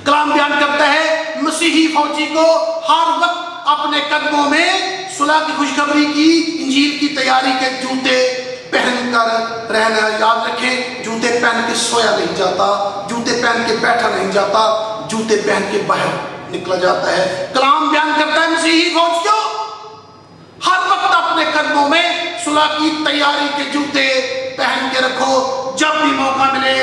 کلام بیان کرتا ہے مسیحی فوجی کو ہر وقت اپنے قدموں میں صلح کی خوشخبری کی انجیل کی تیاری کے جوتے پہن کر رہنا. یاد رکھیں جوتے پہن کے سویا نہیں جاتا, جوتے پہن کے بیٹھا نہیں جاتا, جوتے پہن کے باہر نکلا جاتا ہے. کلام بیان کرتا ہے مسیحی فوجیوں ہر وقت اپنے قدموں میں صلح کی تیاری کے جوتے پہن کے رکھو. جب بھی موقع ملے,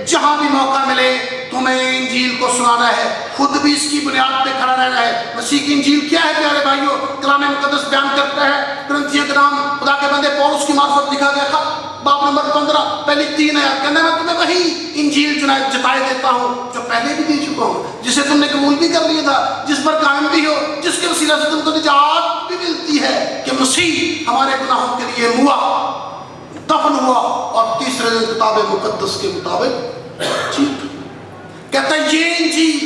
جہاں بھی موقع ملے, تمہیں انجیل کو سنانا ہے, خود بھی اس کی بنیاد پہ کھڑا رہنا ہے. مسیح کی انجیل کیا ہے پیارے بھائیوں؟ کلام مقدس بیان کرتا ہے, کرنتھیوں کے نام خدا کے بندے پولس کی معرفت لکھا گیا خط باب نمبر 15 پہلی 3 آیات, کہنا میں تمہیں وہی انجیل جتائے دیتا ہوں جو پہلے بھی دے چکا ہوں, جسے تم نے قبول بھی کر لیا تھا, جس پر قائم بھی ہو, جس کے وسیلہ سے تم کو نجات بھی ملتی ہے کہ مسیح ہمارے گناہوں کے لیے ہوا, دفن ہوا اور تیسرے دن کتاب مقدس کے مطابق جیت. کہتا ہے یہ انجیل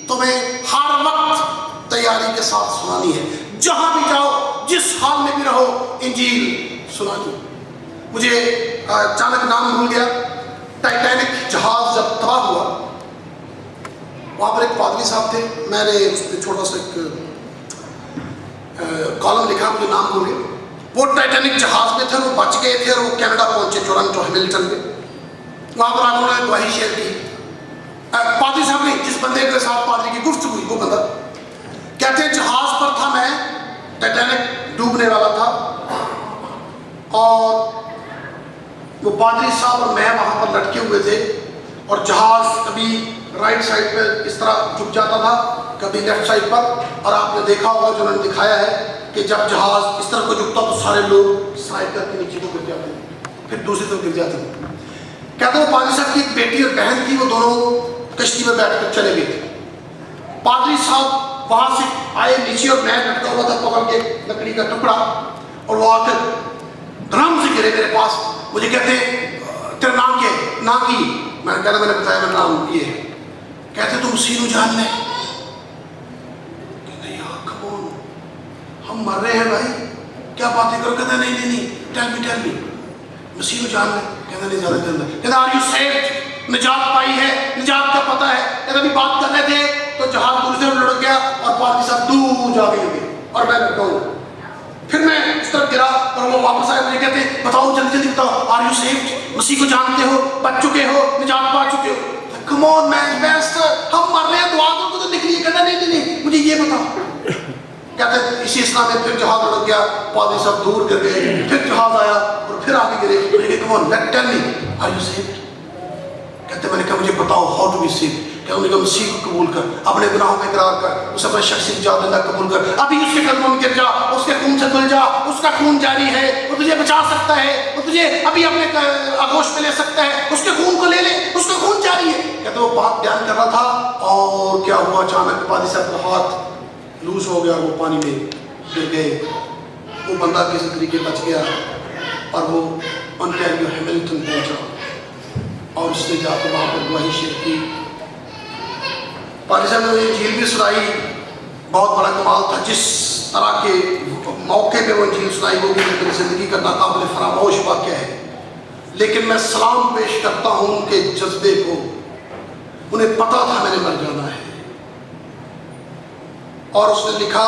تمہیں ہر وقت تیاری کے ساتھ سنانی ہے, جہاں بھی جاؤ, جس حال میں بھی رہو, انجیل سنانی. مجھے اچانک نام بھول گیا, ٹائٹینک جہاز جب تباہ ہوا, وہاں پر ایک پادری صاحب تھے, میں نے اس پہ چھوٹا سا ایک کالم لکھا, مجھے نام بھول گیا. وہ ٹائٹینک جہاز میں تھے, وہ بچ گئے تھے اور وہ کینیڈا پہنچے, ٹورنٹو ہیملٹن میں. وہاں پر انہوں نے گواہی شیئر کی. پادری صاحب نے جس بندے کے ساتھ پادری کی گفتگو ہوئی, وہ بندہ کہتے ہیں جہاز پر تھا میں, ٹائٹینک ڈوبنے والا تھا, اور وہ پادری صاحب اور میں وہاں پر لٹکے ہوئے تھے, اور جہاز کبھی رائٹ سائڈ پہ اس طرح جھک جاتا تھا, کبھی لیفٹ سائڈ پر. اور آپ نے دیکھا ہوگا جو انہوں نے دکھایا ہے کہ جب جہاز اس طرح کو جھکتا تو سارے لوگ سائڈ کر کے نیچے کو گر جاتے ہیں, پھر دوسری طرف گر جاتے ہیں. کہتے ہیں پادری صاحب کی ایک بیٹی اور بہن تھی, وہ دونوں کشتی میں بیٹھ کر چلے گئے تھے. پادری صاحب وہاں سے آئے نیچے اور میں لٹکا ہوا تھا پکڑ کے لکڑی کا ٹکڑا, اور وہ آ کر دھڑام سے گرے میرے پاس. مجھے کہتے تیرا نام کیا ہے؟ نام کی میں نے کہا, میں نے بتایا میرا نام یہ ہے. کہتے تم مسیح کو جان لے؟ کہتے یار کمون, ہم مر رہے ہیں بھائی, کیا باتیں کرو. کہتے نہیں ٹیل می مسیح کو جان لے. کہتے نہیں زیادہ جان لے. کہتے آر یو سیفڈ, نجات پائی ہے, نجات کا پتہ ہے. کہتے ابھی بات کر رہے تھے تو جہاز دور سے لڑک گیا اور پادری صاحب دور جا گئے اور میں لٹکا ہوں. پھر میں اس طرف گرا اور وہ واپس آئے, مجھے کہتے بتاؤ جلدی بتاؤ, آر یو سیفڈ, مسیح کو جانتے ہو, بچ چکے ہو, نجات پا چکے ہو. کم آن مین بیسٹ, ہم مر رہے ہیں, دعا کر کے تو لکھ لیے. کہتا نہیں مجھے یہ بتاؤ. کہتے اسی اسلام میں پھر جہاز لڑک گیا, پادری صاحب دور گر گئے, پھر جہاز آیا اور پھر آگے گرے. مجھے کہ come on tell me are you saved. کہتے میں نے کہا مجھے بتاؤ ہاؤ ٹو بی سیفڈ. کہ انہوں نے کہا مسیح کو قبول کر, اپنے گناہوں میں اقرار کر, اسے اپنے شخصی نجات دہندہ قبول کر, ابھی اس کے قدموں میں گر جا, اس کے خون سے دھل جا, اس کا خون جاری ہے, وہ تجھے بچا سکتا ہے, وہ تجھے ابھی اپنے آغوش میں لے سکتا ہے, اس کے خون کو لے لے, اس کا خون جاری ہے. کہتے وہ بات بیان کر رہا تھا اور کیا ہوا, اچانک پادری صاحب کا ہاتھ لوز ہو گیا, وہ پانی میں گر گئے. وہ بندہ کسی طریقے بچ گیا اور وہ انٹیریو ہیملٹن پہنچا اور اس نے جا کے وہاں پر گواہی شیئر کی. پادری صاحب نے انجیل بھی سنائی, بہت بڑا کمال تھا. جس طرح کے موقع پہ وہ انجیل سنائی وہ بھی میری زندگی کا ناقابل فراموش واقعہ ہے. لیکن میں سلام پیش کرتا ہوں ان کے جذبے کو, انہیں پتا تھا میں نے مر جانا ہے. اور اس نے لکھا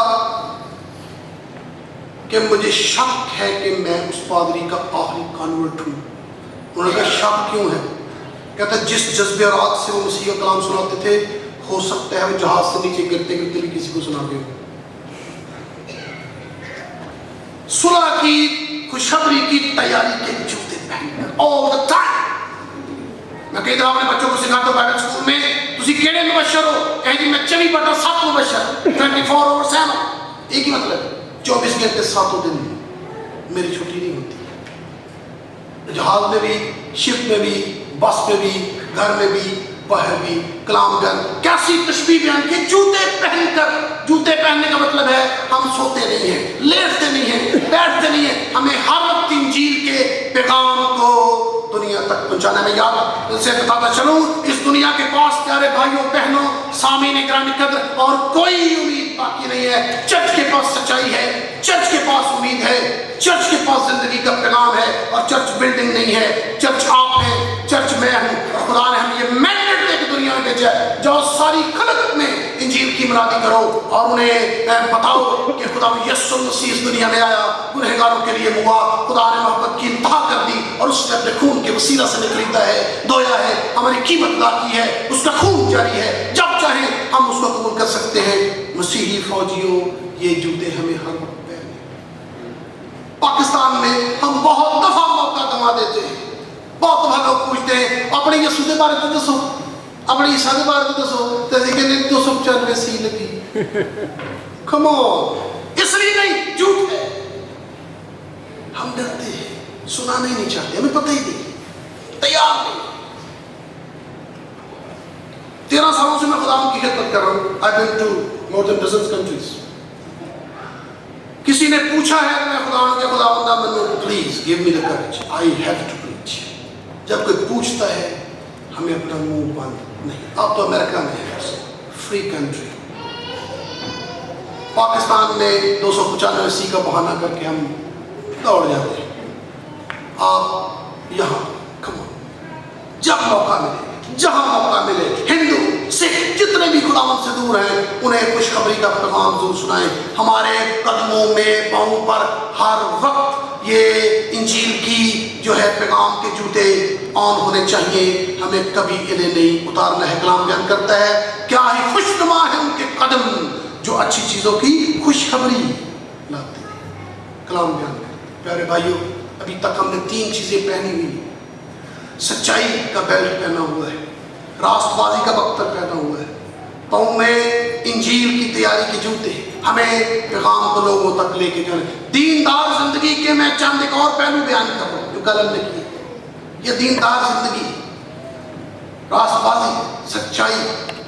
کہ مجھے شک ہے کہ میں اس پادری کا آخری کانورٹ ہوں. انہوں نے کہا شک کیوں ہے؟ کہتا جس جذبے اور عادت سے وہ مسیح کا کلام سناتے تھے, ہو سکتا ہے وہ جہاز سے نیچے گرتے گرتے بھی کسی کو سناتے ہو. صلح کی خوشخبری کی تیاری کے جوتے پہن کر all the time. میں کئی دفعہ اپنے بچوں کو سکھاتا ہوں بائبل اسکول میں, تسی کیڑے مبشر ہو؟ کہیں میں 24/7 مبشر, 24/7. ایک ہی مطلب 24 گھنٹے 7 دن میری چھٹی نہیں ہوتی. جہاز میں بھی, شپ میں بھی, بس میں بھی, گھر میں بھی, باہر بھی. کلام بیان کیسی تشبیہ بیان کی, جوتے پہن کر. جوتے پہننے کا مطلب ہے ہم سوتے نہیں ہیں, لیٹتے نہیں ہیں, بیٹھتے نہیں ہیں, ہمیں ہر وقت انجیل کے پیغام کو دنیا تک پہنچانا. میں یاد سے بتاتا چلوں, اس دنیا کے پاس پیارے بھائیوں بہنوں سامعین گرامی قدر اور کوئی امید باقی نہیں ہے. چرچ کے پاس سچائی ہے, چرچ کے پاس امید ہے, چرچ کے پاس زندگی کا پیغام ہے. اور چرچ بلڈنگ نہیں ہے, چرچ آپ ہیں, چرچ میں ہوں. اور خدا نے ہمیں یہ مینڈیٹ دے کے دنیا میں بھیجا ہے، جاؤ ساری خلق میں انجیل کی مرادی کرو اور انہیں بتاؤ کہ خدا یسوع مسیح اس دنیا میں آیا، گنہگاروں کے لیے ہوا، خدا نے محبت کی انتہا کر دی اور اس نے اپنے خون کے وسیلہ سے خریدا ہے، دھویا ہے، ہماری قیمت ادا کی ہے، اس کا خون جاری ہے، جب چاہیں ہم اس کو قبول کر سکتے ہیں۔ مسیحی فوجیوں، یہ جوتے ہمیں ہر وقت پہننے۔ پاکستان میں ہم بہت دفعہ موقع گنوا دیتے ہیں، بہت دفعہ لوگ پوچھتے ہیں اپنے یسوع کے بارے میں دسو، اپنے عیسیٰ کے بارے میں دسو، تو کہتے 295 سی لگی۔ کم آن، اس لیے نہیں، جھوٹ ہے۔ ہم ڈرتے ہیں، سنانا ہی نہیں چاہتے، ہمیں پتہ ہی نہیں، تیار نہیں۔ 13 سالوں سے میں خدا کی خدمت کر رہا ہوں۔ I've been to more than dozens countries۔ کسی نے پوچھا ہے کہ میں خدا بندہ منو، please give me the courage, I have to preach۔ جب کوئی پوچھتا ہے ہمیں اپنا منہ بند نہیں۔ اب تو امریکہ میں ہے، فری کنٹری، پاکستان میں 295 سی کا بہانہ کر کے ہم دوڑ جاتے ہیں۔ آپ یہاں کم جب موقع ملے، جہاں موقع ملے، ہندو سکھ جتنے بھی خداوند سے دور ہیں انہیں خوشخبری کا پیغام ضرور سنائیں۔ ہمارے قدموں میں، پاؤں پر ہر وقت یہ انجیل کی جو ہے پیغام کے جوتے آن ہونے چاہیے، ہمیں کبھی انہیں نہیں اتارنا ہے۔ کلام بیان کرتا ہے کیا ہی خوشنما ہے ان کے قدم جو اچھی چیزوں کی خوشخبری لاتے ہیں۔ کلام بیان کرتا ہے۔ پیارے بھائیوں، ابھی تک ہم نے 3 چیزیں پہنی ہوئی، سچائی کا بیلٹ پہنا ہوا ہے، راست بازی کا بختر پہنا ہوا ہے، پاؤں میں انجیل کی تیاری کے جوتے، ہمیں پیغام کو لوگوں تک لے کے جانا۔ دیندار زندگی کے میں چند ایک اور پہلو بیان کر رہا ہوں جو قلم نے کی۔ یہ دیندار زندگی، راست بازی، سچائی،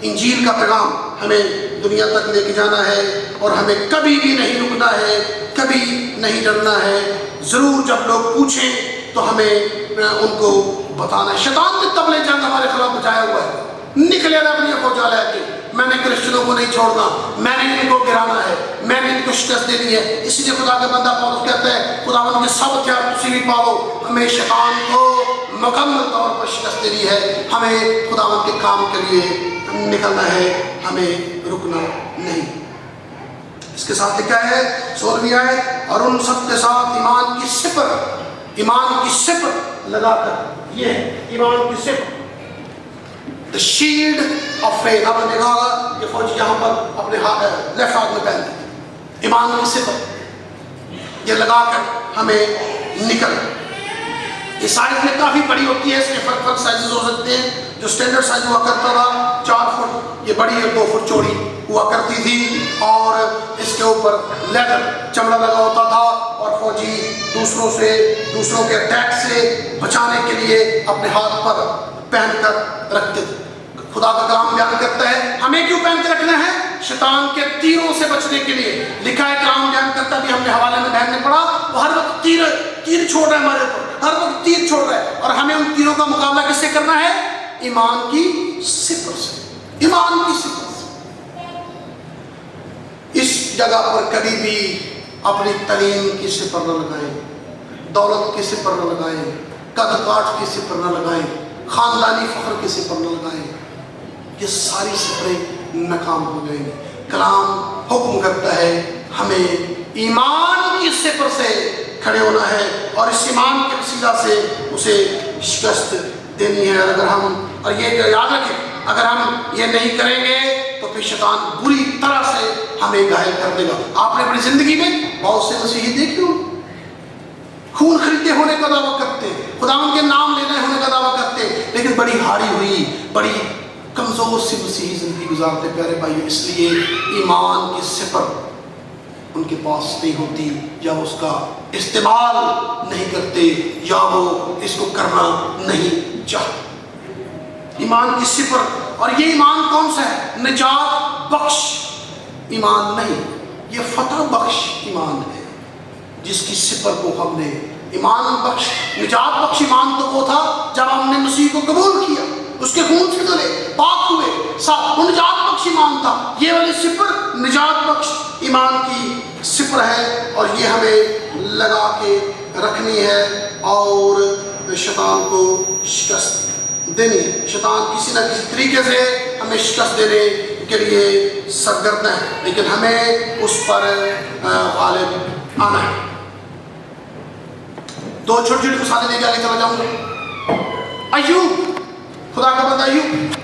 انجیل کا پیغام ہمیں دنیا تک لے کے جانا ہے اور ہمیں کبھی بھی نہیں رکنا ہے، کبھی نہیں ڈرنا ہے۔ ضرور جب لوگ پوچھیں تو ہمیں ان کو بتانا ہے۔ شیطان نے طبلِ جنگ ہمارے خلاف بجایا ہوا ہے، نکلے نا اپنی فوجا لے کے، میں نے کرسچنوں کو نہیں چھوڑنا، میں نے ان کو گرانا ہے، میں نے ان کو شکست دینی ہے۔ اسی لیے خدا کا بندہ پولس کہتا ہے خداوند کے سب ہتھیار تسی بھی پاؤ، ہمیں شیطان کو مکمل طور پر شکست دینی ہے، ہمیں خداوند کے کام کے لیے نکلنا ہے، ہمیں رکنا نہیں۔ اس کے ساتھ لکھا ہے 16ویں آیت، اور ان سب کے ساتھ ایمان کی سپر، ایمان کی سپر لگا کر، یہ ہے ایمان کی super, the shield of faith۔ آپ نے دیکھا ہوگا یہ فوجی یہاں پر اپنے لیفٹ ہاتھ میں پہنتے ہیں، ایمان کی سپر یہ لگا کر ہمیں نکل۔ یہ سائز میں کافی بڑی ہوتی ہے، اس کے فرق سائزز ہو سکتے ہیں۔ جو سٹینڈرڈ سائز ہوا کرتا تھا 4 فٹ، یہ بڑی ہے 2 فٹ چوڑی ہوا کرتی تھی، اور اس کے اوپر لیدر چمڑا لگا ہوتا تھا، اور فوجی دوسروں کے اٹیک سے بچانے کے لیے اپنے ہاتھ پر پہن کر رکھتے تھے۔ خدا کا کلام بیان کرتا ہے ہمیں کیوں پہن کے رکھنا ہے؟ شیطان کے تیروں سے بچنے کے لیے۔ لکھا ہے کلام بیان کرتا بھی ہم نے حوالے میں بہن نے پڑھا، وہ ہر وقت تیر چھوڑ رہا ہے ہمارے اوپر، ہر وقت تیر چھوڑ رہا ہے، اور ہمیں ان تیروں کا مقابلہ کس سے کرنا ہے؟ ایمان کی سپر سے، ایمان کی سپر سے۔ اس جگہ پر کبھی بھی اپنی تعلیم کی سپر نہ لگائیں، دولت کی سپر نہ لگائیں، قد کاٹ کی سپر نہ لگائیں، خاندانی فخر کی سپر نہ لگائیں، یہ ساری سپریں ناکام ہو جائیں گی۔ کلام حکم کرتا ہے ہمیں ایمان کی سپر سے کھڑے ہونا ہے، اور اس ایمان کے وسیلہ سے اسے شکست دینی ہے۔ اور یہ یاد رکھیں، اگر ہم یہ نہیں کریں گے تو پھر شیطان بری طرح سے ہمیں گھائل کر دے گا۔ آپ نے اپنی زندگی میں بہت سے مسیحی دیکھے ہو، خون خریدے ہونے کا دعویٰ کرتے ہیں، خداوند کے نام لینے ہونے کا دعویٰ کرتے ہیں، لیکن بڑی ہاری ہوئی، بڑی کمزور سی مسیحی زندگی گزارتے۔ پیارے بھائیو، اس لیے ایمان کی سپر ان کے پاس نہیں ہوتی، یا اس کا استعمال نہیں کرتے، یا وہ اس کو کرنا نہیں چاہتے۔ ایمان کی سپر، اور یہ ایمان کون سا ہے؟ نجات بخش ایمان نہیں، یہ فتح بخش ایمان ہے، جس کی سپر کو ہم نے ایمان بخش، نجات بخش ایمان تو وہ تھا جب ہم نے مسیح کو قبول کیا، اس کے خون سے دھلے، پاک ہوئے، وہ نجات بخش ایمان تھا۔ یہ والی سپر نجات بخش ایمان کی سپر ہے، اور یہ ہمیں لگا کے رکھنی ہے اور شیطان کو شکست دینی ہے. شیطان کسی نہ کسی طریقے سے ہمیں شکست دینے کے لیے سرگرم ہے، لیکن ہمیں اس پر غالب آنا ہے. دو چھوٹی چھوٹی مثالیں دے کے آگے چلا جاؤں گا. ایوب، خدا کا بندہ ایوب